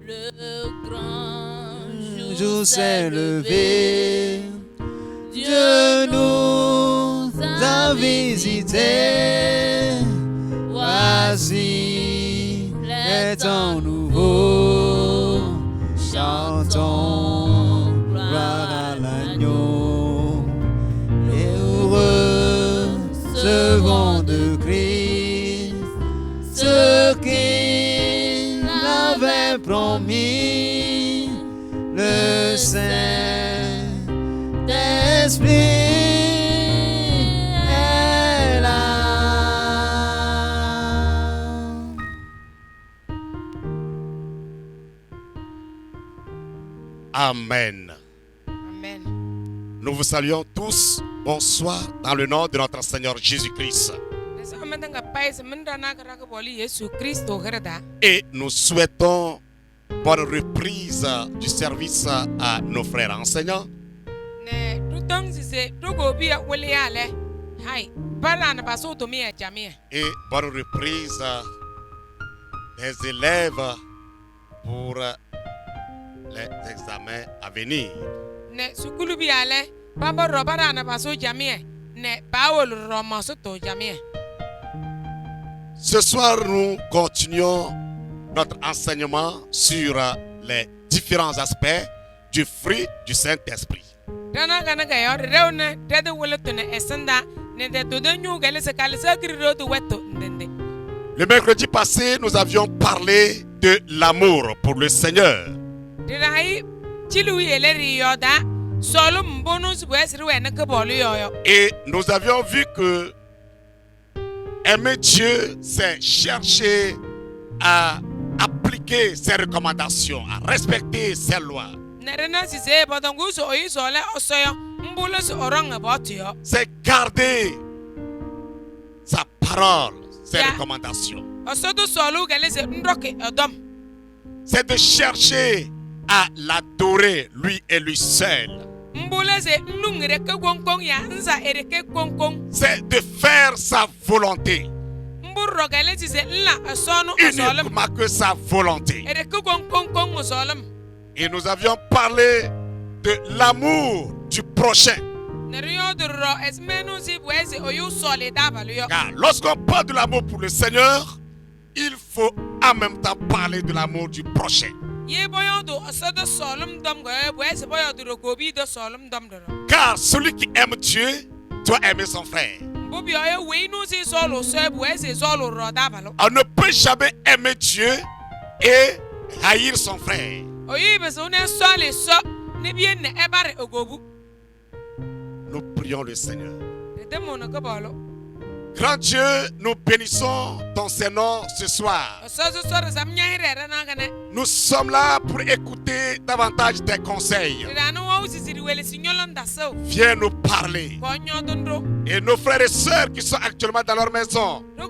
Le grand jour s'est levé, Dieu nous a visités. Voici les temps nouveaux, chantons gloire à l'agneau. Et recevons de Christ ce qu'il avait promis, le Saint-Esprit est là. Amen. Amen. Nous vous saluons tous. Bonsoir dans le nom de notre Seigneur Jésus-Christ. Et nous souhaitons bonne reprise du service à nos frères enseignants. Et bonne reprise des élèves pour les examens à venir. Ce soir, nous continuons notre enseignement sur les différents aspects du fruit du Saint-Esprit. Le mercredi passé, nous avions parlé de l'amour pour le Seigneur. Et nous avions vu que aimer Dieu, c'est chercher à appliquer ses recommandations, à respecter ses lois. C'est garder sa parole, ses recommandations. C'est de chercher à l'adorer, lui et lui seul. C'est de faire sa volonté. Uniquement que sa volonté. Et nous avions parlé de l'amour du prochain. Car lorsqu'on parle de l'amour pour le Seigneur, il faut en même temps parler de l'amour du prochain. Car celui qui aime Dieu doit aimer son frère. On ne peut jamais aimer Dieu et haïr son frère. Nous prions le Seigneur. Grand Dieu, nous bénissons ton Saint-Nom ce soir. Nous sommes là pour écouter davantage tes conseils. Viens nous parler. Et nos frères et sœurs qui sont actuellement dans leur maison, nous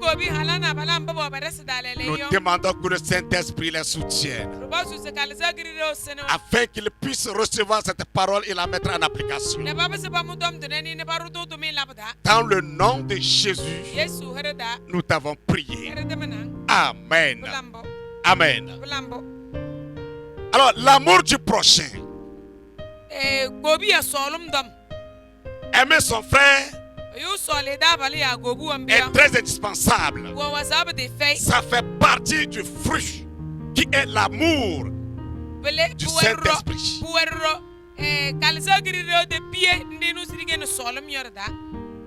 demandons que le Saint-Esprit les soutienne, afin qu'ils puissent recevoir cette parole et la mettre en application. Dans le nom de Jésus, nous t'avons prié. Amen. Amen. Alors, l'amour du prochain. Aimer son frère est très indispensable. Ça fait partie du fruit qui est l'amour du Saint-Esprit.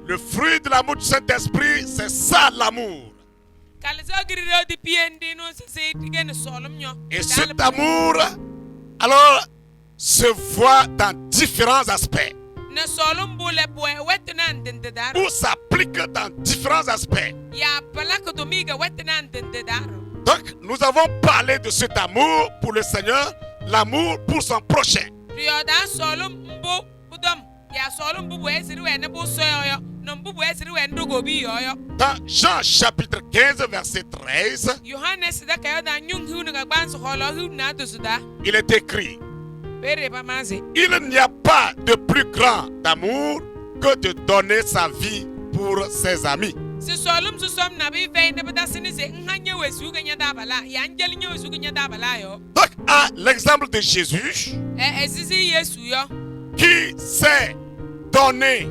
Le fruit de l'amour du Saint-Esprit, c'est ça l'amour. Et cet amour, alors, se voit dans différents aspects. Ou s'applique dans différents aspects. Donc, nous avons parlé de cet amour pour le Seigneur, l'amour pour son prochain. Dans Jean chapitre 15 verset 13, il est écrit: il n'y a pas de plus grand amour que de donner sa vie pour ses amis. Si solum su som na bi vein de bedasini se nhanye wesu ganya dabala ya angel nye wesu ganya dabala yo. Donc, à l'exemple de Jésus, Ezisi Yesu yo. qui s'est donné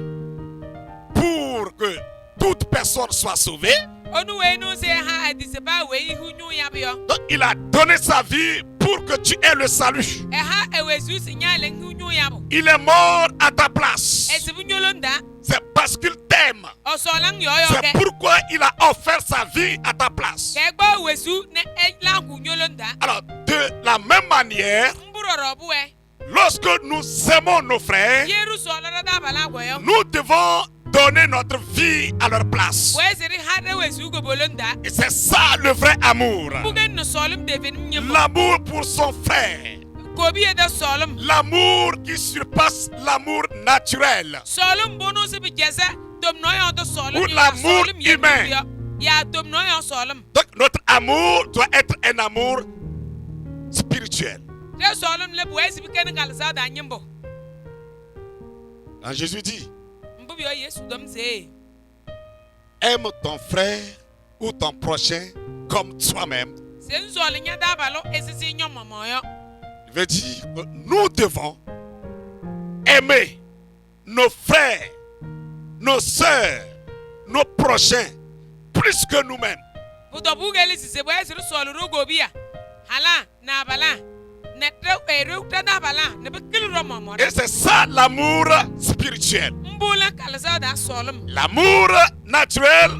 pour que toute personne soit sauvée. Onu we no se ha adiseba we hu nyu ya bi yo. Donc, il a donné sa vie pour que tu aies le salut. Ha ewesu sinyale hu nyu ya bo. Il est mort à ta place. Esibu nyolonda. C'est parce qu'il t'aime. Osolang yo yo C'est ke. pourquoi il a offert sa vie à ta place. Kegbo wesu ne la hu nyolonda. Alors, de la même manière, Mburoro buwe. lorsque nous aimons nos frères, Yeru solara dabala go yo. nous devons donner notre vie à leur place. We seri hade wesu go bolonda. Et c'est ça le vrai amour. Bugen no solum devenim nyemo. L'amour pour son frère. Kobi eda solum. L'amour qui surpasse l'amour naturel. Solum bono se bi jese dom noyo do solum. Ou l'amour humain. Ya dom noyo solum. Donc notre amour doit être un amour spirituel. Te solum le boezi bi ken galza da nyimbo. Quand Jésus dit, Mbubi yo Yesu dom se. aime ton frère ou ton prochain comme toi-même. Sen sol nya dabalo esisi nyomomo yo. Il veut dire que nous devons aimer nos frères, nos sœurs, nos prochains plus que nous-mêmes. Budo bugeli si se boezi ru sol ru gobia. Hala na bala. Ne tre da bala ne be kilu romomo. Et c'est ça l'amour spirituel. Mbula kalza da solum. L'amour naturel,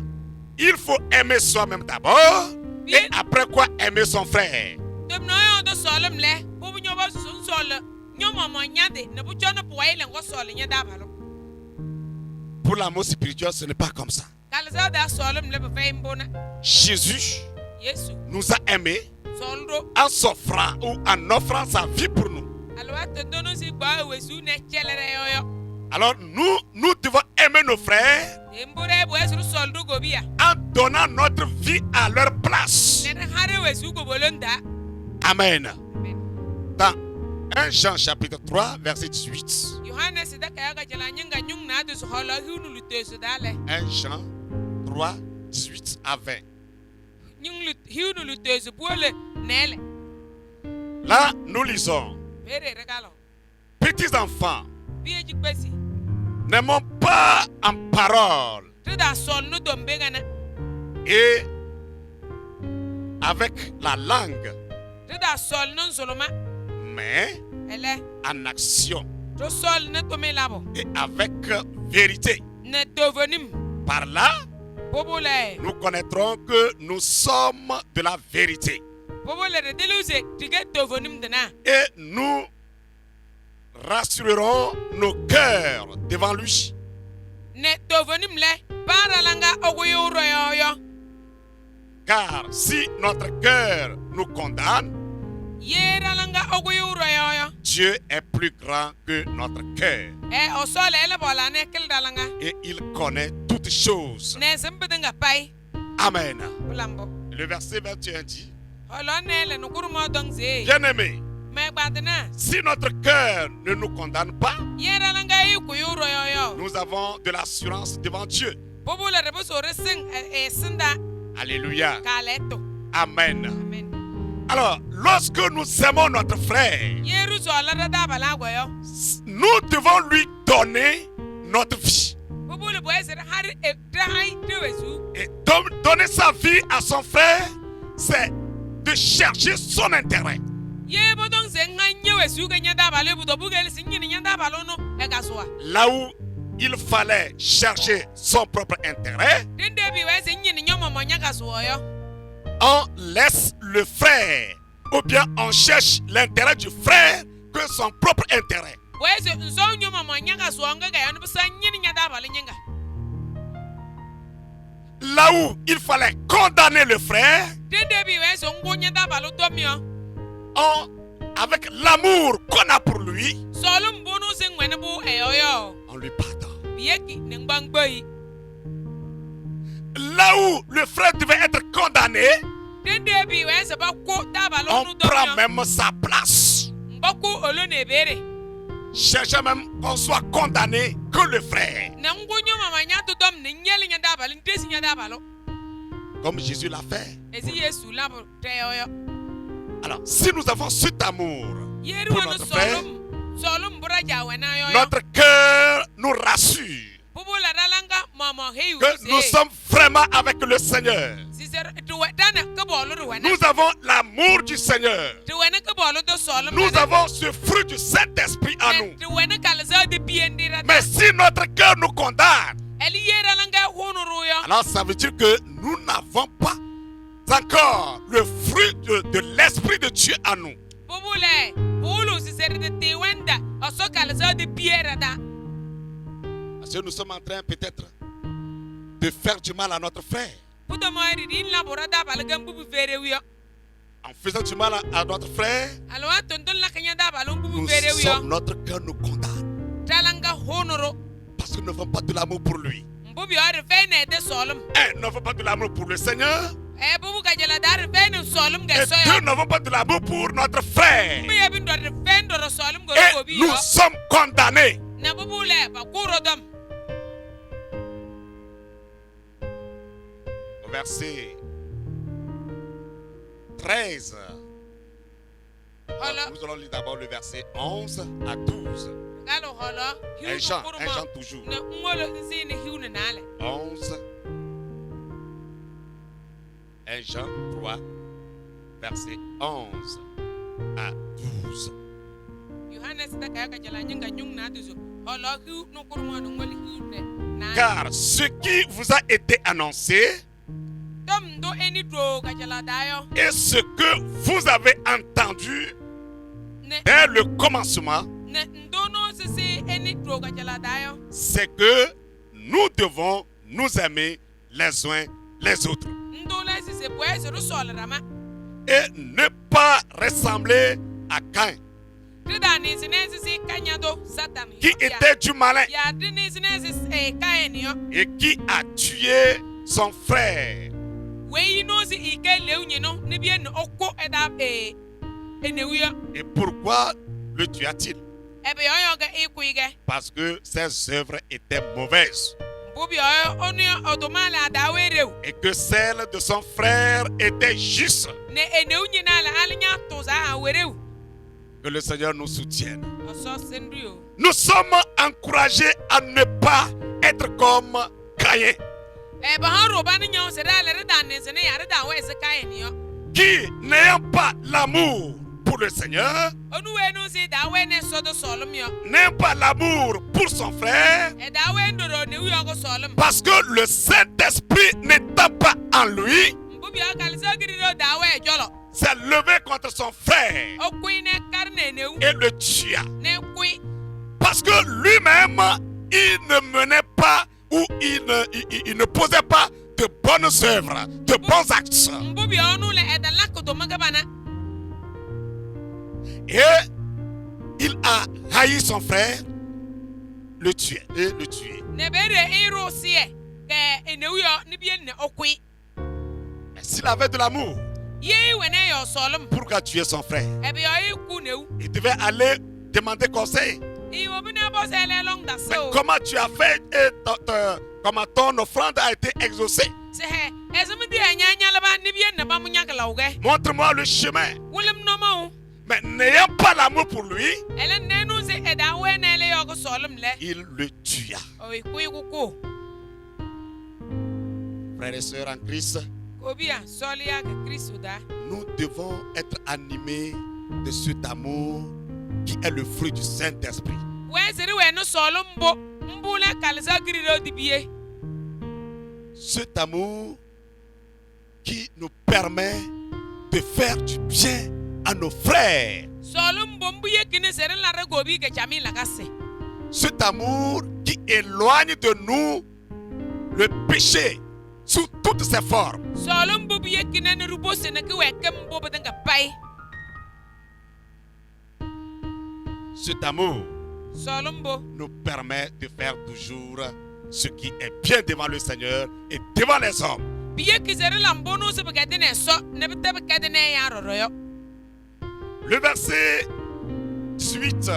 il faut aimer soi-même d'abord et après quoi aimer son frère. Dom noyo do solum le. Bubu nyoba sun sol. Nyomomo nyade ne bu chono poile ngo sol nya dabalo. Pour l'amour spirituel, ce n'est pas comme ça. Kalza da solum le be fe mbona. Jésus Yesu nous a aimés soldo. en s'offrant ou en offrant sa vie pour nous. Alwa to dono si ba wesu ne chelere yoyo. Alors nous devons aimer nos frères Embure bo esu soldo gobia. en donnant notre vie à leur place. Ne hare wesu go bolonda. Amen. Amen. Dans 1 Jean chapitre 3 verset 18. Yohanes da kaya ga jala nyinga nyung na de so hola hunu lutesu dale. 1 Jean 3 18 à 20. Nyung lut hunu lutesu bole nele. Là, nous lisons, Bere regalo. petits enfants, Biye jikbesi. n'aimons pas en parole Trida sol no dombe gana. et avec la langue, Trida sol non soloma. mais Ele. en action To sol ne tome labo. et avec vérité. Ne devenim. Par là, Bobole. nous connaîtrons que nous sommes de la vérité Bobole de deluze. Tige devenim dena. et nous rassurerons nos cœurs devant lui. Ne devenim le. Paralanga ogoyo royo. Car si notre cœur nous condamne, Yeralanga ogoyo royo. Dieu est plus grand que notre cœur O sol ele bola ne kel dalanga. et il connaît toutes choses. Ne sembedenga pai. Amen. Bulambo. Le verset 21 dit, Holo ne le nukurumo dongze. bien-aimés, Me gbadena. si notre cœur ne nous condamne pas, Yeralanga ikuyo royo. nous avons de l'assurance devant Dieu. Bobole rebo so resing sinda Alléluia. kaleto. Amen. Amen. Alors, lorsque nous aimons notre frère, Yeru so la da bala goyo. nous devons lui donner notre vie. Bobole boyse hari e drai dewesu. Et donner sa vie à son frère, c'est de chercher son intérêt. Ye bodong se nganye wesu ganya da bale budo bugel sinyi nya da balono e gaswa. Là où il fallait chercher son propre intérêt, Dende bi wese nyini nyomo nya gaswa yo. on laisse le frère ou bien on cherche l'intérêt du frère que son propre intérêt. Wese nso nyomo nya gaswa nga ga yanu bisa nyini nya da bale nyanga. Là où il fallait condamner le frère, Dende bi wese ngonya da balo domio. avec l'amour qu'on a pour lui, Solum bono se ngwene bu eyoyo. on lui pardonne. Bieki nengbangboyi. Là où le frère devait être condamné, Dende bi wese ba ko da balo on nu prend domio. même sa place. Mboko olo ne bere. cherchait même qu'on soit condamné que le frère. na ngonyo mama nya dodom ne nyeli nya dabalo ndesi nya dabalo Comme Jésus l'a fait. ezi yesu labo teyoyo Alors, si nous avons cet amour, yeri pour wono notre frère, solum bura jawe na yoyo notre cœur nous rassure bubula dalanga mama heyu que nous sommes vraiment avec le Seigneur. siser tuwe dana ka bolu ruwana Nous avons l'amour du Seigneur. tuwe ka bolu do solum Nous avons ce fruit du Saint-Esprit en nous. tuwe kalza de biendira Mais si notre cœur nous condamne, eli yera langa hono ruyo alors ça veut dire que nous n'avons pas encore le fruit de l'Esprit de Dieu en nous. bubule bulu siser de tiwenda oso kalza de biera da Parce que nous sommes en train peut-être de faire du mal à notre frère. puto moiri din la bora da balga bubu fere wiyo En faisant du mal à notre frère, alwa tondon la kanya da balon bubu nous fere wiyo sommes, notre cœur nous condamne. talanga honoro Parce que nous n'avons pas de l'amour pour lui. mbubi ore fene de solum Un, nous n'avons pas de l'amour pour le Seigneur. bubu kajela dar fene solum Et ga deux, soya nous n'avons pas de l'amour pour notre frère. mbe yebin do de fene do solum go Et gobi nous yo sommes condamnés. na bubule ba kuro dom Au verset 13. Voilà. Nous allons lire d'abord le verset 11 à 12. galo holo Un Jean toujours. na ngolo zini hiuna nale 11. 1 Jean 3, verset 11 à 12. Yohanes da kaya kajela nyinga nyung na duzo holo hiu no kurmo no ngoli hiu na Car ce qui vous a été annoncé dom do eni do kajela dayo et ce que vous avez entendu ne dès le commencement, ne ndono sisi eni do kajela dayo c'est que nous devons nous aimer les uns les autres ndo la sisi boye ru sol rama et ne pas ressembler à Caïn, trida ni sisi kanya do satan qui était du malin ya dini sisi kaeni yo et qui a tué son frère. weyi no si ike leunye no ne bien okko eda enewiyo Et pourquoi le tua-t-il? ebe yo ga ikuige Parce que ses œuvres étaient mauvaises bubi yo onu odomala dawerew et que celles de son frère étaient justes. ne eneunye na la alinya toza awerew Que le Seigneur nous soutienne. oso senduyo Nous sommes encouragés à ne pas être comme Caïn, ba haro ba ni nyaw se da le da ne se ne yare da we se kaeni yo qui n'ayant pas l'amour pour le Seigneur, onu we no se da we ne so do solum yo n'ayant pas l'amour pour son frère, da we ndoro ne wi go solum parce que le Saint-Esprit n'étant pas en lui, bubi yo kalisa girido da we jolo s'est levé contre son frère o kui ne karne ne u et le tua. ne kui Parce que lui-même, il ne menait pas ou il ne posait pas de bonnes œuvres, de bons actes. bubi yo nu le eda lakodo magabana Et il a haï son frère, le tuer et le tuer. ne bere iro sie ke enewu yo ne bien ne okui Mais s'il avait de l'amour, ye we ne yo solum pourquoi tuer son frère? ebe yo iku ne u Il devait aller demander conseil. I wo bi ne bo se le long da Mais so comment tu as fait et comment ton offrande a été exaucée? se he ezum di anya anya la ba ne bien ne ba munya kala uge Montre-moi le chemin. wulim no ma Mais n'ayant pas l'amour pour lui, ele ne nu se eda we ne le yo go solum le il le tua. o iku iku Frères et sœurs en Christ, ko bia solia ke Kristo da nous devons être animés de cet amour qui est le fruit du Saint-Esprit. we seri we no solum bo mbule kalisa girido dibie Cet amour qui nous permet de faire du bien à nos frères. solum bo mbuye kini seri la rego bi ke chami la kase Cet amour qui éloigne de nous le péché sous toutes ses formes. solum bo biye kini ne rubo se ne ke we kem bo bedanga pai Cet amour solum bo nous permet de faire toujours ce qui est bien devant le Seigneur et devant les hommes. biye kizere lambo no se begade ne so ne bete begade ne ya roro yo Le verset 18.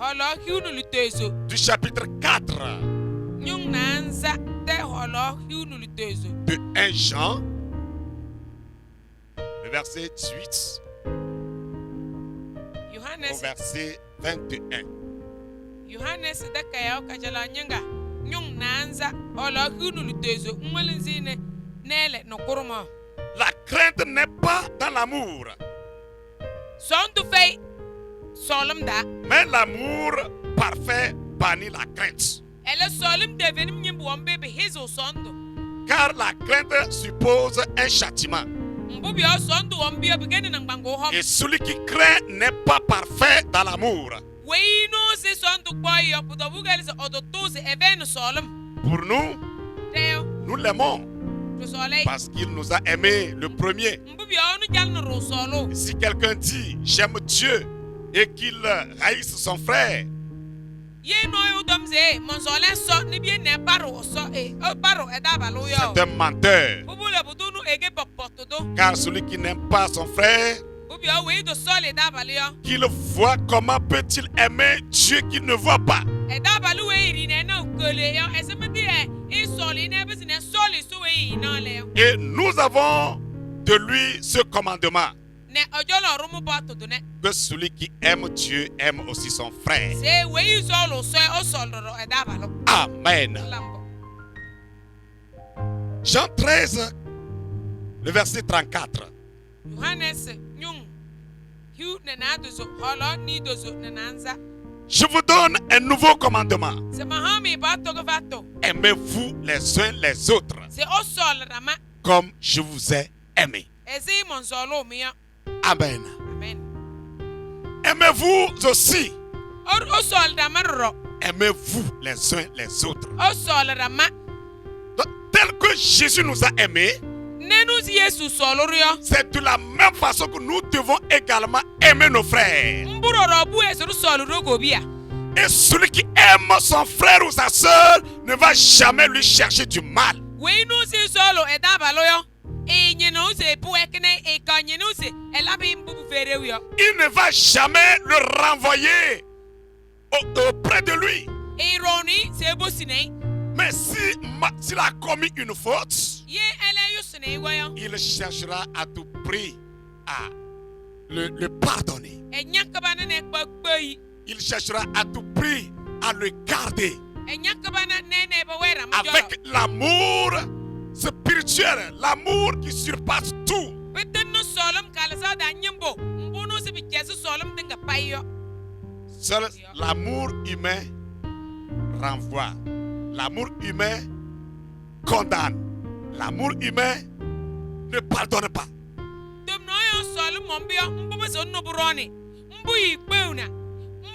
holo hiunu lutezo du chapitre 4 nyung nanza te holo hiunu lutezo de 1 Jean, le verset 18 au Yohanes verset 21. Yohanes da kayo kajala nyanga nyung nanza holo hiunu lutezo ngwalinzine nele no kuruma La crainte n'est pas dans l'amour, sondu fei solum da mais l'amour parfait bannit la crainte. ele solum devenim nyimbu wambe be hizo sondu Car la crainte suppose un châtiment. mbubi o sondu wambe begeni na ngbango hom Et celui qui craint n'est pas parfait dans l'amour. wei no se sondu boy yo puto bugal se odoto se even solum Pour nous, teo nous l'aimons to solei parce qu'il nous a aimés le premier. mbubi o nu jal no ro solo Et si quelqu'un dit j'aime Dieu et qu'il haïsse son frère, ye no yo domze mon solen so ni bi ne baro so o baro e da balo yo c'est un menteur. bubule budunu ege popoto do Car celui qui n'aime pas son frère, bubi o wei do sole da balo yo qu'il voit, comment peut-il aimer Dieu qu'il ne voit pas? e da balo wei ri ne no kole yo e se medi e sole ne be ne sole so wei no le yo Et nous avons de lui ce commandement, ne ojolo rumu poto do ne que celui qui aime Dieu aime aussi son frère. se wei solo so o solo e da balo Amen. lambo Jean 13, le verset 34. Yohanes nyung hiu ne na dozo holo ni dozo ne nanza Je vous donne un nouveau commandement. se mahami ba to go vato Aimez-vous les uns les autres se o sol rama comme je vous ai aimé. ezi mon solo mi ya Amen. amen Aimez-vous aussi. o sol rama ro Aimez-vous les uns les autres. o sol rama Donc, tel que Jésus nous a aimés, nenu si Yesu solo rio c'est de la même façon que nous devons également aimer nos frères. mburo ro bu esu solo ro go bia Et celui qui aime son frère ou sa soeur ne va jamais lui chercher du mal. we nu si solo e da balo yo e nye no se bu ekene e ka nye no se e labi mbu fere wi yo Il ne va jamais le renvoyer auprès de lui. e roni se bo sinei Mais s'il a commis une faute, ye ele yo sinei wo yo il cherchera à tout prix à le pardonner. e nyaka ne gbagbai Il cherchera à tout prix à le garder e nyaka ne ba wera mo jolo avec l'amour spirituel, l'amour qui surpasse tout. beten no solom kala sa da nyimbo mbu no se bi jesu solom dinga payo Seul l'amour humain renvoie. L'amour humain condamne. L'amour humain ne pardonne pas. dum no yo solom mombio mbu ba so no buroni mbu yi peuna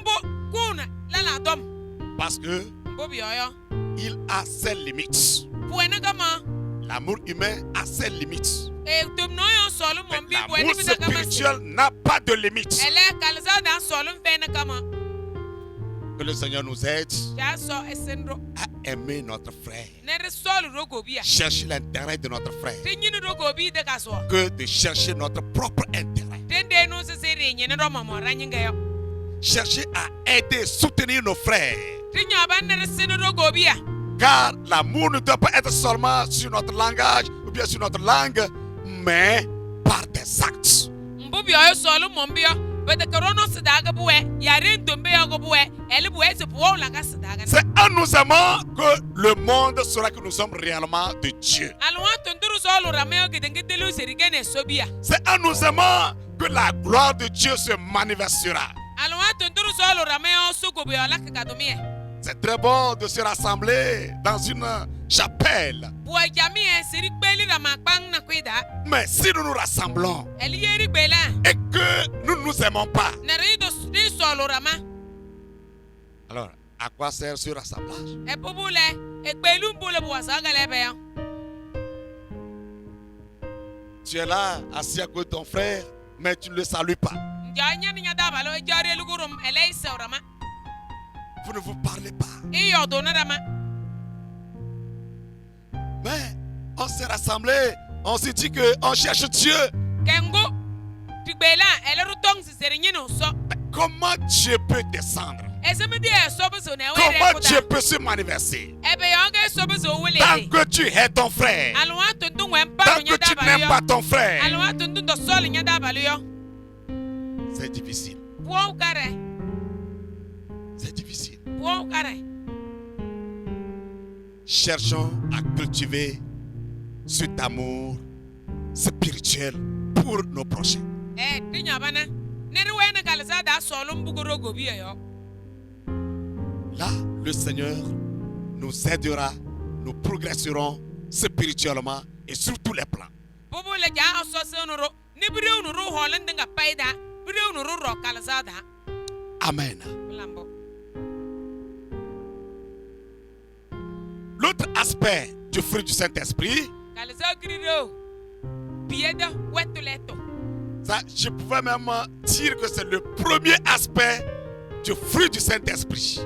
mbu kuna la la dom Parce que mbu bi yo il a ses limites. puena kama L'amour humain a ses limites. e dum no yo solom Mais mombi puena l'amour bi na kama spirituel n'a pas de limites. ele kala sa da solom fe na kama Que le Seigneur nous aide ja so esendro à aimer notre frère. ne re solo rogo bia Chercher l'intérêt de notre frère tinyini rogo bi de kaso que de chercher notre propre intérêt. tende no se re nyene ro mamo ranyinga yo Chercher à aider, soutenir nos frères. tinyo ba ne re sino rogo bia Car l'amour ne doit pas être seulement sur notre langage ou bien sur notre langue, mais par des actes. mbu bi yo solo mombi yo bete korono se daga buwe ya ren dombe yo go buwe ele buwe se buwe la ka se daga C'est en nous aimant que le monde saura que nous sommes réellement de Dieu. alwa tonduru solo rameo gidenge delu serigene sobia C'est en nous aimant que la gloire de Dieu se manifestera. alwa tonduru solo rameo sugo bi yo la ka domie C'est très bon de se rassembler dans une chapelle. buwe jami e seri gbeli rama kpang na kwida Mais si nous nous rassemblons eli yeri gbela et que nous ne nous aimons pas, na rido ri solo rama alors à quoi sert ce rassemblage? e bubule e gbelu mbule buwa sagale be yo Tu es là, assis à côté de ton frère, mais tu ne le salues pas. njanya ni nyada balo e jare lugurum ele se rama Vous ne vous parlez pas. e yo do na rama Mais on s'est rassemblés, on s'est dit qu'on cherche Dieu. kengo tigbela ele rutong se seri nyino so comment Dieu peut descendre? Esemedi esobuzo na Comment Dieu peut se manifester? ebe yonga esobuzo wele Tant que tu hais ton frère, alwa tundu wempa tant que tu n'aimes pas ton frère, alwa tundu do sol nya da baluyo c'est difficile. wo kare C'est difficile. wo kare Cherchons à cultiver cet amour spirituel pour nos prochains. tinya bana nere wena kalza da solum bugoro gobi yo Là, le Seigneur nous aidera, nous progresserons spirituellement et sur tous les plans. bobo le ja aso senuro ni bire unuru holen dinga paida bire unuru ro kalza da Amen. lambo L'autre aspect du fruit du Saint-Esprit, kalza grido pieda wetuleto ça, je pouvais même dire que c'est le premier aspect du fruit du Saint-Esprit.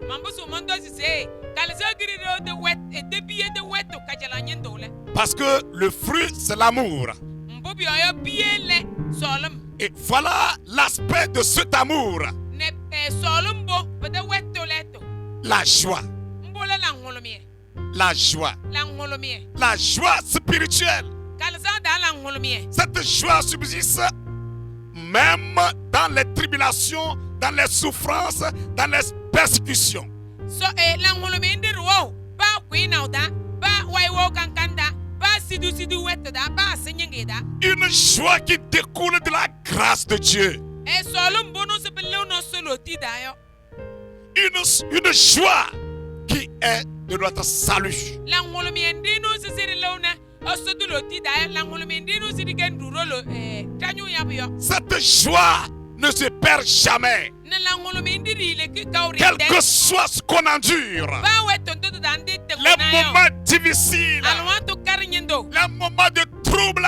mambo so mondo se kalza grido de wet e de pieda wetu kajala nyendo le Parce que le fruit, c'est l'amour. mbobi oyo piele solum Et voilà l'aspect de cet amour, ne solum bo bede wetuleto la joie. mbole la ngolomie La joie. la ngolomie La joie spirituelle. kalza da la ngolomie Cette joie subsiste même dans les tribulations, dans les souffrances, dans les persécutions. so la ngolomie ndir wo ba kuina da ba wai wo kankanda ba sidu wetu da ba sinyingi da Une joie qui découle de la grâce de Dieu. solum bono se belu no solo ti da yo Une joie qui est de notre salut. la ngolomie ndino se siri lona osodu lo ti da yo la ngolomie ndino siri genduro lo tanyu yabiyo Cette joie ne se perd jamais. na la ngolomie ndiri le ki kauri Quel que soit ce qu'on endure, ba wetu ndodo da ndi te les kuna yo moments difficiles, alwanto karinyendo les moments de trouble,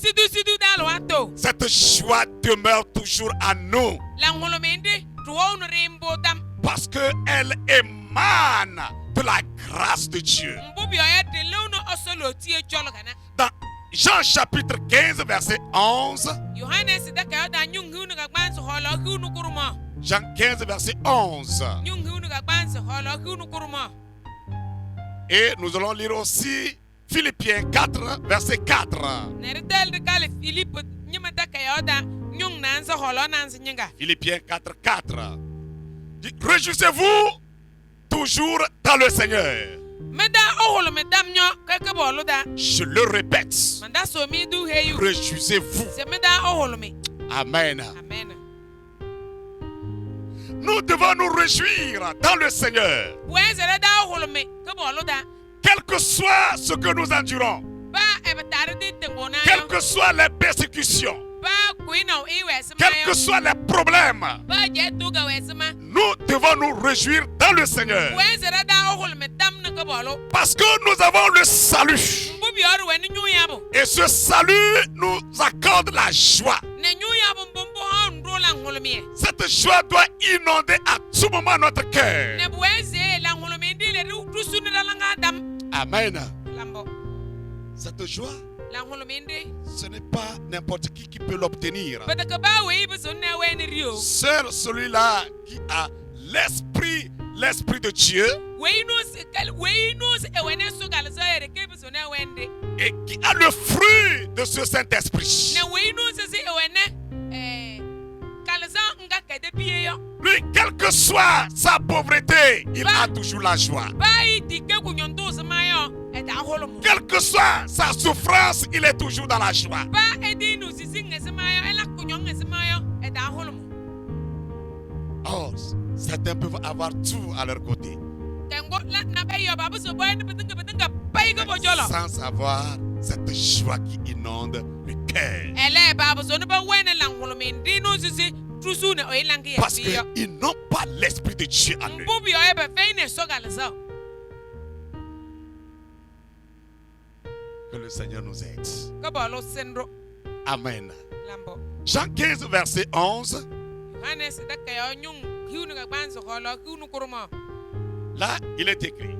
sidu da alwanto cette joie demeure toujours à nous la ngolomie ndi tuwo no rimbo dam parce qu'elle émane de la grâce de Dieu. mbubi oya de leuno osolo tie jolo kana Dans Jean chapitre 15, verset 11, Yohanes da ka da nyung hunu ga gbanso holo hunu kuruma Jean 15, verset 11. nyung hunu ga gbanso holo hunu kuruma Et nous allons lire aussi Philippiens 4, verset 4. nere del de kale Philippe nyima da ka da nyung nansa holo nansa nyinga Philippiens 4, 4. Dit, réjouissez-vous toujours dans le Seigneur. meda oholo medam nyo ka bolu da Je le répète. manda so mi du heyu Réjouissez-vous. se meda oholo mi Amen. amen Nous devons nous réjouir dans le Seigneur. wezere da oholo mi ka bolu da Quel que soit ce que nous endurons, ba e betare di tengona quelles yo que soient les persécutions, ba kuina o iwe sema quels que yo soient les problèmes, ba je tu ga wesema nous devons nous réjouir dans le Seigneur. wezere da oholo medam na ka bolu Parce que nous avons le salut. mbubi oru weni nyu yabo Et ce salut nous accorde la joie. na nyu yabo mbombo ha ndro la ngolomie Cette joie doit inonder à tout moment notre cœur. ne bweze la ngolomie ndile ru sunu da langa dam Amen. lambo Cette joie, la ngolomie ndi ce n'est pas n'importe qui peut l'obtenir. bada ka ba we bu sunna weni rio Seul celui-là qui a l'esprit de Dieu we no se e wene su gal so ere ke bu sunna wende et qui a le fruit de ce Saint-Esprit. na we no se e wene kalza nga ka de biye yo Lui, quelle que soit sa pauvreté, il a toujours la joie. ba yi dike ku nyondo se mayo e da holo mu Quelle que soit sa souffrance, il est toujours dans la joie. ba e di nu sisi ngese mayo e la ku nyong ngese mayo e da holo mu Or, certains peuvent avoir tout à leur côté, kengo la na be yo babu so boy ne bedinga pai go bojolo sans avoir cette joie qui inonde le cœur. ele babu so ne ba wene la ngolo min di no sisi trusu ne o ilangi ya Parce biyo qu'ils n'ont pas l'esprit de Dieu en eux. mbubi o ebe feine so gal so Que le Seigneur nous aide. ko bolo sendro Amen. lambo Jean 15, verset 11. Yohanes da ka yo nyung hiunu ga banzo holo hiunu kuruma Là, il est écrit: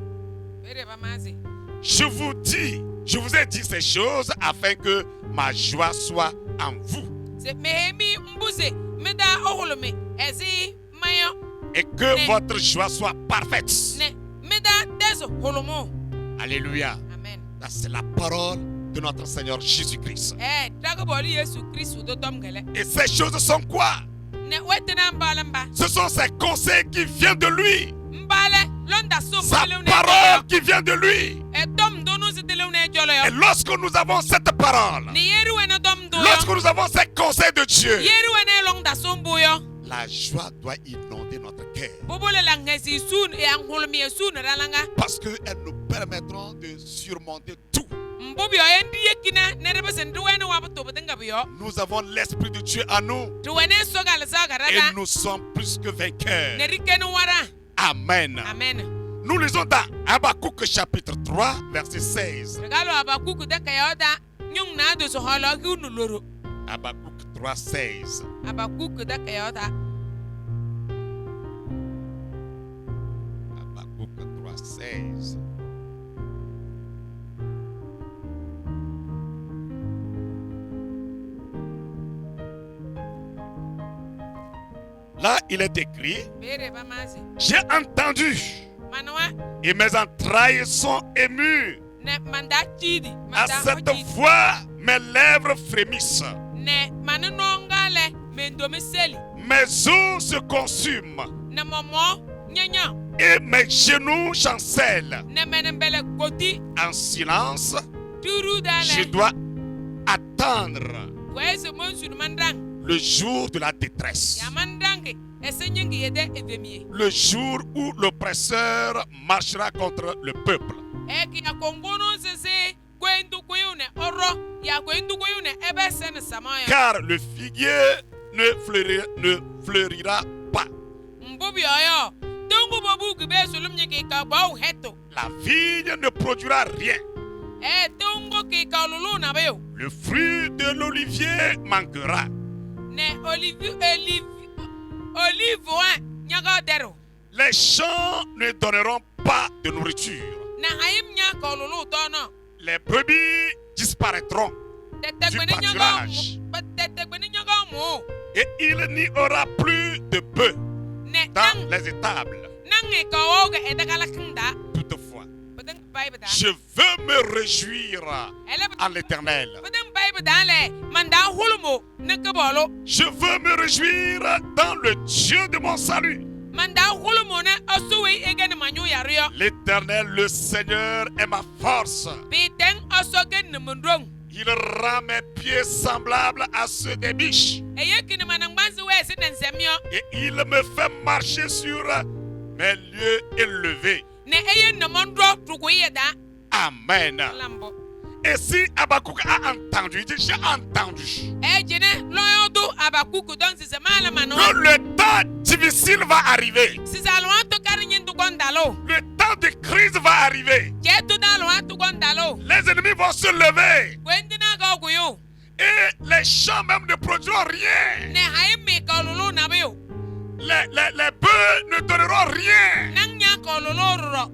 bere ba mazi je vous ai dit ces choses afin que ma joie soit en vous. se mehemi mbuze meda ohulumi ezi mayo Et que votre joie soit parfaite. ne meda dezo hulumu. Alléluia. Amen. Ça, c'est la parole de notre Seigneur Jésus-Christ. Dragoboli Yesu Christ dodom gele. Et ces choses sont quoi? Ne wetena mbalamba. Ce sont ces conseils qui viennent de lui. Mbale londa so Sa mbale parole qui vient de lui. dom donu zidele une jolo Et yo. lorsque nous avons cette parole, Ni yeru ene dom do lorsque yo. nous avons ces conseils de Dieu, Yeru ene londa so mbu yo. la joie doit inonder notre cœur. Bobole la ngesi sun e anghulumi sun ralanga. Parce qu'elles nous permettront de surmonter tout. Mbobi yo endi yekina nerebe sendu wene wabuto budenga biyo. Nous avons l'Esprit de Dieu en nous. Tuwene sogal saga Et raga. nous sommes plus que vainqueurs. Nerikenu wara. Amen. Amen. Nous lisons dans Habakkuk chapitre 3, verset 16. Regalo abakuku de kayoda. Nyung na do so holo hunu loro. Habakkuk 3, 16. Abakuku de kayoda. Habakkuk 3, 16. Là, il est écrit, Bere ba mazi. j'ai entendu Manwa et mes entrailles sont émues. ne manda chidi. À Manda cette hoji. voix, mes lèvres frémissent. Ne manunongale mendomi seli. Mes os se consument Ne momo nyanya. et mes genoux chancellent. Ne menembele koti. En silence, Turu je dale. dois attendre Kwese monsu mandang. le jour de la détresse. Ya mandange. Esenyengi yede edemie. Le jour où l'oppresseur marchera contre le peuple. Eki ya kongono sese. Kwendu kuyune oro. Ya kwendu kuyune ebe sen samaya. Car le figuier ne fleurira pas. Mbobi oyo. Tongu bobu gube sulum nyeki ka bau heto. La vigne ne produira rien. Tongu ki ka lulu na beo. Le fruit de l'olivier manquera. Ne olive nyaga dero. Les champs ne donneront pas de nourriture. Na hayim nya ka lulu dono. Les brebis disparaîtront Tete du pâturage. nyaga mo. Et il n'y aura plus de bœufs Ne dans nang les étables. nangi ka oga edagala kinda. Toutefois, Bedeng bible da. je veux me réjouir Ele en l'Éternel. bedeng bible da le manda hulumo ne kebolo. Je veux me réjouir dans le Dieu de mon salut. Manda hulumo ne osuwe egen manyu yario. L'Éternel, le Seigneur, est ma force. Bideng osogen ne mundrong. Il rend mes pieds semblables à ceux des biches. Eyeki ne manangbanzi we sinen semyo. Et il me fait marcher sur mes lieux élevés. Ne eyen ne mondro tukuye da. Amen. Lambo. Et si Habakkuk a entendu, il dit, j'ai entendu Ejine loyodu abakuku don sise mala mano. que le temps difficile va arriver. Sise alwanto karinyin tu gondalo. Le temps de crise va arriver. Jetu da alwanto gondalo. Les ennemis vont se lever. Kwendina ga oguyo. Et les champs même ne produiront rien. Ne haimi ka lulu na biyo. Les bœufs ne donneront rien. Nang nya ka lulu ruro.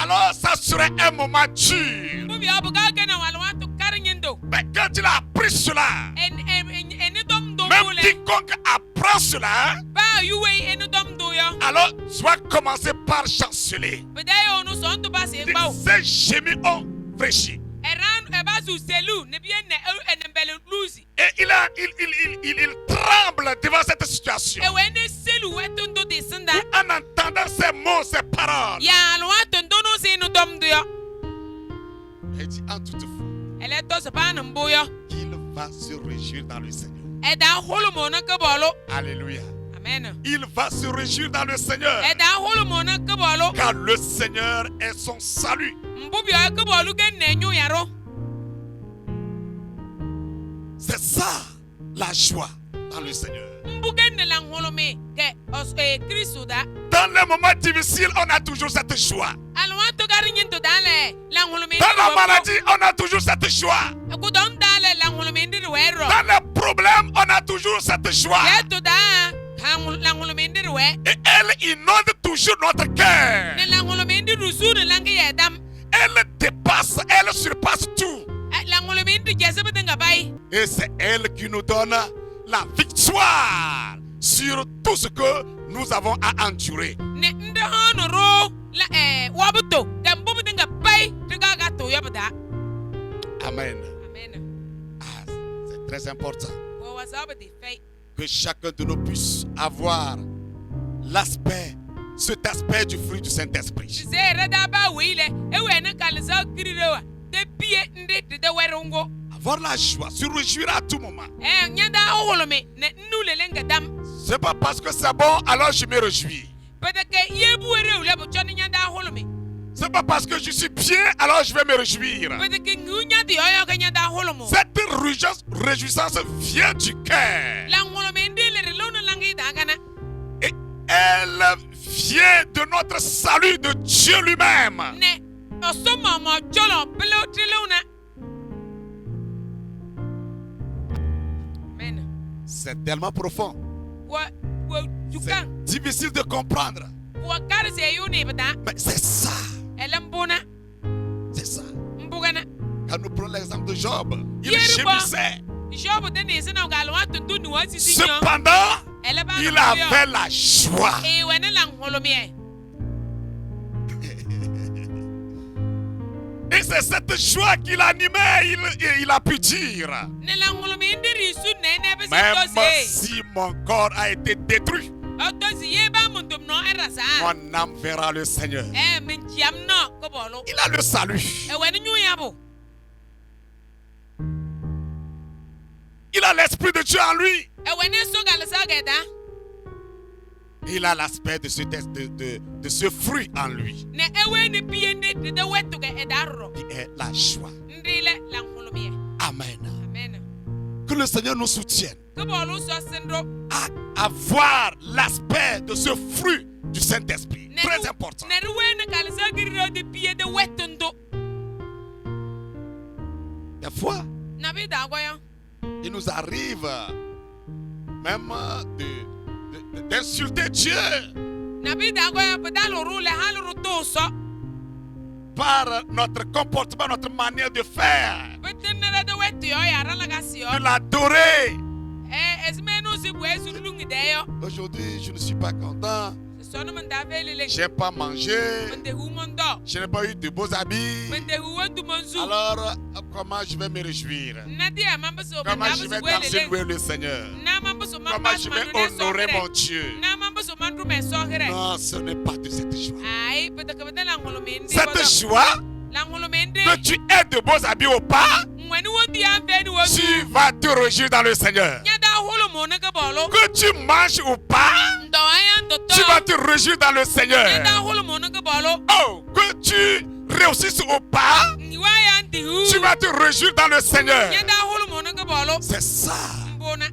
Alors ça serait un moment dur. Bubi abuga gena walwanto karinyin do. Mais quand il a appris cela, Eni dom do même mule. quiconque apprend cela, Ba yuwe eni dom do yo. alors soit commencer par chanceler. Bedayo no so nto basi Il bawo. dit, ces gémis ont fraîchi. Eran ebasu selu ne bien ne enembele luzi. Et il tremble devant cette situation. Ewe ne selu wetundo de senda. En entendant ces mots, ces paroles, Ya alwanto ndono se no dom do yo. il dit en toutefois Ele to se pa nambo yo. qu'il va se réjouir dans le Seigneur. Eda hulumo na kebolo. Alléluia. Amen. Il va se réjouir dans le Seigneur. Eda hulumo na kebolo. Car le Seigneur est son salut. Mbubi o kebolo gen ne nyu yaro. C'est ça la joie dans le Seigneur. Mbugen ne lang hulume ke os Kristo da. Dans les moments difficiles, on a toujours cette joie. Alwanto garinyin to dale lang hulume. Dans la maladie, on a toujours cette joie. Ku don dale lang hulume ndir wero. Dans les problèmes, on a toujours cette joie. Yeto da lang hulume ndir we. Et elle inonde toujours notre cœur. Ne lang hulume ndir rusu ne lang yedam. Elle dépasse, elle surpasse tout. Lang hulume ndir jese bedenga bay. Et c'est elle qui nous donne la victoire sur tout ce que nous avons à endurer. ne nde hono ro la wabuto gambu dinga pai tiga ga to yabda. Amen. Amen. Ah, c'est très important Wo wasabdi fai. que chacun de nous puisse avoir cet aspect du fruit du Saint-Esprit. Zere da ba wile ewe ne kalza kirirewa de pie nde de werungo. Avoir la joie, se réjouir à tout moment. Nyanda owolome ne nulele ngadam. C'est pas parce que c'est bon alors je me réjouis. Peut-être yebu ere ule bo choni nyanda holome. C'est pas parce que je suis bien alors je vais me réjouir. Peut-être ngunya di oyo ga nyanda holomo. Cette réjouissance vient du cœur. La holome ndele lono langi dagana. Et elle vient de notre salut de Dieu lui-même. Ne osoma mo jolo pelo trilona. Amen. C'est tellement profond. Wa C'est jukan. difficile de comprendre. Wa karse yuni bada. Mais c'est ça. Elembona C'est ça. mbugana. Quand nous prenons l'exemple de Job, il Yeribo. gémissait. Job de ne sena galwa tuntu ni wasisi nyo. Cependant, Eleba il avait la joie. e wene lang holome. Et c'est cette joie qui l'animait, il a pu dire. Ne lang holome ndiri su ne ne be Même se si mon corps a été détruit, Otozi yeba mundum no erasa. mon âme verra le Seigneur. Minchiam no ko bolo. Il a le salut. E wene nyu yabo. Il a l'Esprit de Dieu en lui. E wene so galsa geda. Il a l'aspect de ce fruit en lui. Ne ewe ni piende de wetu ge edarro. Qui est la joie. Ndile lang holome. Amen. Amen. Que le Seigneur nous soutienne Ko bolo so sendro. à avoir l'aspect de ce fruit du Saint-Esprit. Très important. Ne ruwe ne galsa giriro de piede wetundo. Des fois, Na bi da goyo. il nous arrive même d'insulter Dieu Na bi da goyo pedalo rule haluru to so. par notre comportement, notre manière de faire, Betenere de wetu yo ya rala gasio. de l'adorer. Esmenu si bwesu lungi deyo. Aujourd'hui, je ne suis pas content. Sono manda velele. Je n'ai pas mangé. Mende humondo. Je n'ai pas eu de beaux habits. Mende huwandu monzu. Alors, comment je vais me réjouir? Nadia mambaso Comment je vais danser louer le Seigneur? Na mambaso Comment mambaso je vais honorer mon Dieu? Na mambaso mandru me sohre. Non, ce n'est pas de cette joie. Ai peut-être que la ngolo mendi. Cette joie, La ngolo mendi. que tu aies de beaux habits ou pas, Mwenu wondi ambe wozu. tu vas te réjouir dans le Seigneur. Nyada holo mona ka bolo. Que tu manges ou pas, Ndo ayan toto. tu vas te réjouir dans le Seigneur. Nyada holo mona ka bolo. Oh, que tu réussisses ou pas, Niwayan dihu. tu vas te réjouir dans le Seigneur. Nyada holo mona ka bolo. C'est ça, Mbona.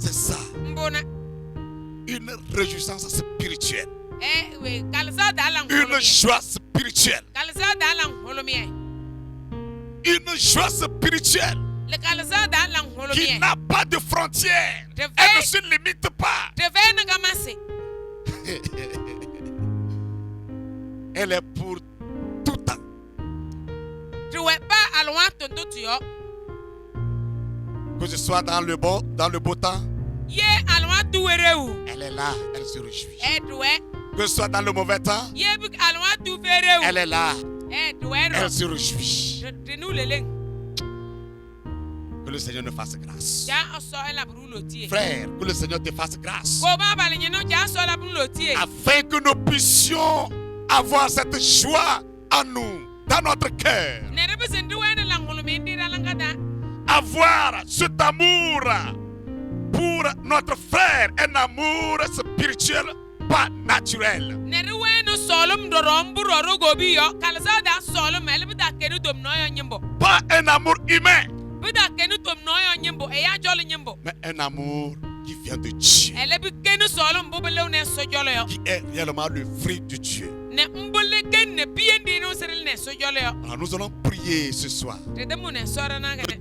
c'est ça, Mbona. une réjouissance spirituelle, We kalsa da la ngolo. une joie spirituelle, Kalsa da la ngolo mi. une joie spirituelle Le kalsa da la ngolo qui mi. n'a pas de frontières. Je Elle vais- ne se limite pas. Te ve na kamase. Elle est pour tout temps. Tu we pa alwa tondo tu yo. Que ce soit dans le beau temps, Ye alwa tu wereu. elle est là, elle se réjouit. Edwe. Que ce soit dans le mauvais temps, Ye bu alwa tu vereu. elle est là, Edwero. elle se réjouit. De nous leleng. Que le Seigneur nous fasse grâce. Ja oso ela brulo tie. Frère, que le Seigneur te fasse grâce. Ko ba bale nyeno ja so la brulo tie. Afin que nous puissions avoir cette joie en nous, dans notre cœur. Ne rebe sendu wena la ngolo mendi la ngada. Avoir cet amour pour notre frère, un amour spirituel, pas naturel. Ne ruwe no solum dorom buroro gobi yo. Kalsa da solum elbi da kenu dom no yo nyimbo. Pas un amour humain, Bida kenu dom no yo nyimbo. E ya jolo nyimbo. mais un amour qui vient de Dieu, Elebi kenu solum bubele ne so jolo yo. qui est réellement le fruit de Dieu. Ne mbole ken ne piendi no serel ne so jolo yo. Alors nous allons prier ce soir. Te demu ne sora na gane.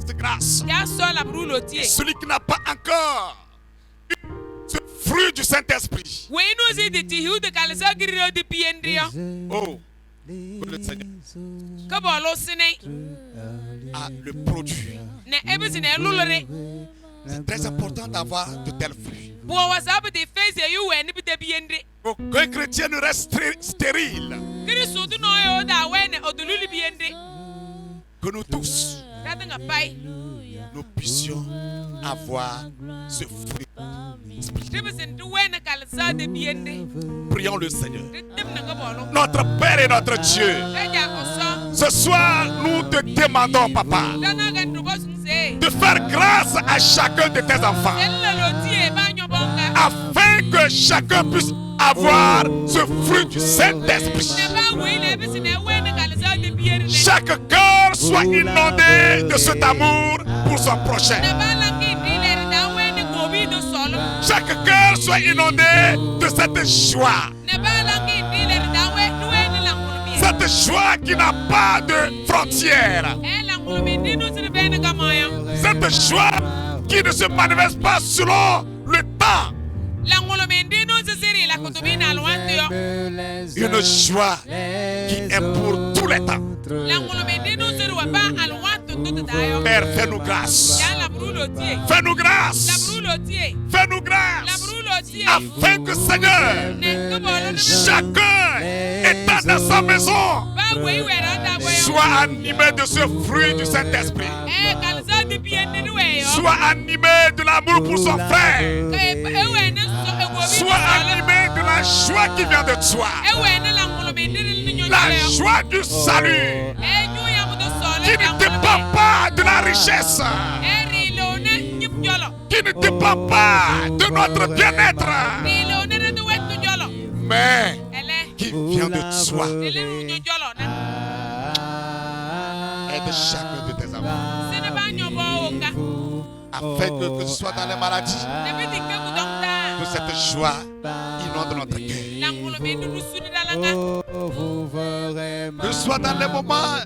C'est grâce. Ja so la brulo tie. Celui qui n'a pas encore ce fruit du Saint-Esprit. We no se de ti hu de kalsa giriro de piendi yo. Oh, que le Seigneur Ka bolo sine. a le produit. Ne ebe sine lulore. C'est très important d'avoir de tels fruits. Boa wasabu de feze yu weni bi de biende. Aucun chrétien ne reste stérile. Kristo du no yo da wene odululi biende. Que nous tous, Dadanga pai. nous puissions avoir ce fruit. Tribusin du wene kalza de biende. Prions le Seigneur. Dim nanga bolo. Notre Père et notre Dieu, Deja koso. ce soir, nous te demandons, Papa, Dana ga ndugo sunse. de faire grâce à chacun de tes enfants, Ella lo tie ba nyobonga. afin que chacun puisse avoir ce fruit du Saint-Esprit. Ne ba wele bisi ne wene kalza de biende. Chaque cœur soit inondé de cet amour pour son prochain. Ne ba langi dile da wene gobi do solo. Chaque cœur soit inondé de cette joie. Ne ba langi dile da wene langulu bi. Cette joie qui n'a pas de frontières. Langulu bi dinu sir bene kamoyo. Cette joie qui ne se manifeste pas selon le temps. Langulu bi dinu sir la kutubina alwanti yo. Une joie qui est pour tous les temps. Langulu bi dinu sir wa ba alwanti tutu dayo. Père, fais-nous grâce. Ya la brulo tie. Fais-nous La grâce. brulo tie. Fais-nous La grâce. brulo tie. Afin que, Seigneur, Ne kubolo ne chacun étant dans sa maison ba wei wera da boyo. soit animé de ce fruit du Saint-Esprit. Kalza de biende ni weyo. Soit animé de l'amour pour son frère. Ewene so egobi. Soit animé de la joie qui vient de toi. Ewene langulu bi dinu ni La nyonyo. joie du salut Enyu ya mudo solo. qui ne dépend pas de la richesse, Eri lo ne nyip jolo. qui ne dépend pas de notre bien-être, Ni lo ne de wetu jolo. mais Ele. qui vient de toi Ele nyo jolo na. et de chacun de tes enfants. Sene ba nyobo oka. Afin que ce soit dans les maladies, Ne bi dikke ku dokta. que cette joie inonde notre cœur. Langulu bi dinu suni dalanga. Que ce soit dans les moments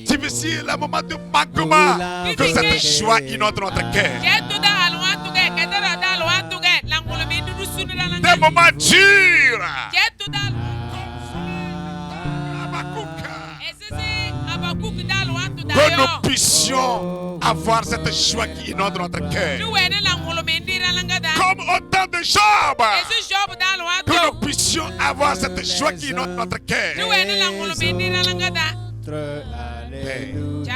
difficiles, les moments de manquement, que cette joie inonde notre cœur. Ketu da alwatu ge, ketara da alwatu ge. Langulu bi dinu suni Des dalanga. moments durs. Ketu da Habakkuk. Esese abakuk da alwatu da Que yo. nous puissions avoir cette joie qui inonde notre Ni cœur. wene langulu bi dalanga da. Comme au temps de Job. Esi job da Que alwatu. nous puissions avoir cette joie qui inonde notre Ni cœur. wene langulu bi dalanga da. Ja.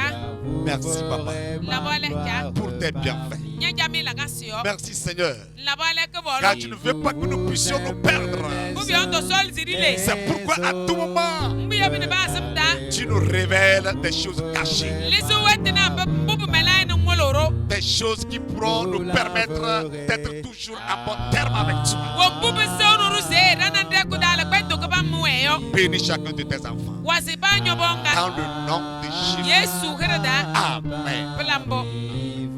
Merci, Papa, Labole ja. pour tes bienfaits. Nya jami laga sio. Merci, Seigneur. Labole ke bolo. Car tu ne veux pas que nous puissions nous perdre. Ubi on to sol zirile. C'est pourquoi à tout moment, Mbi yobi ne ba asimta. tu nous révèles des choses cachées. Lisu wete na mbubu melai no ngoloro. Des choses qui pourront nous permettre d'être toujours en bon terme avec toi. Wo mbubu se onuru se dana de ku dale kwento ko ba mueyo. Bénis chacun de tes enfants. Wasi ba nyobonga. Dans le nom de Jésus. Yesu hereda. Amen. Pelambo.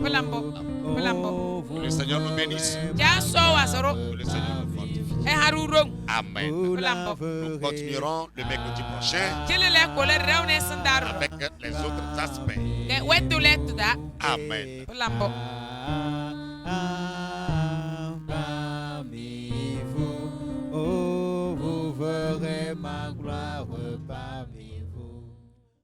Pelambo. Pelambo. Que le Seigneur nous bénisse. Ja so wasoro. Que le Seigneur nous fortifie. E harurong. Amen. Pelambo. Nous continuerons le mercredi prochain Jelele ko le rewne sandaru. avec les autres aspects. Ke wetu letu da. Amen. Pelambo.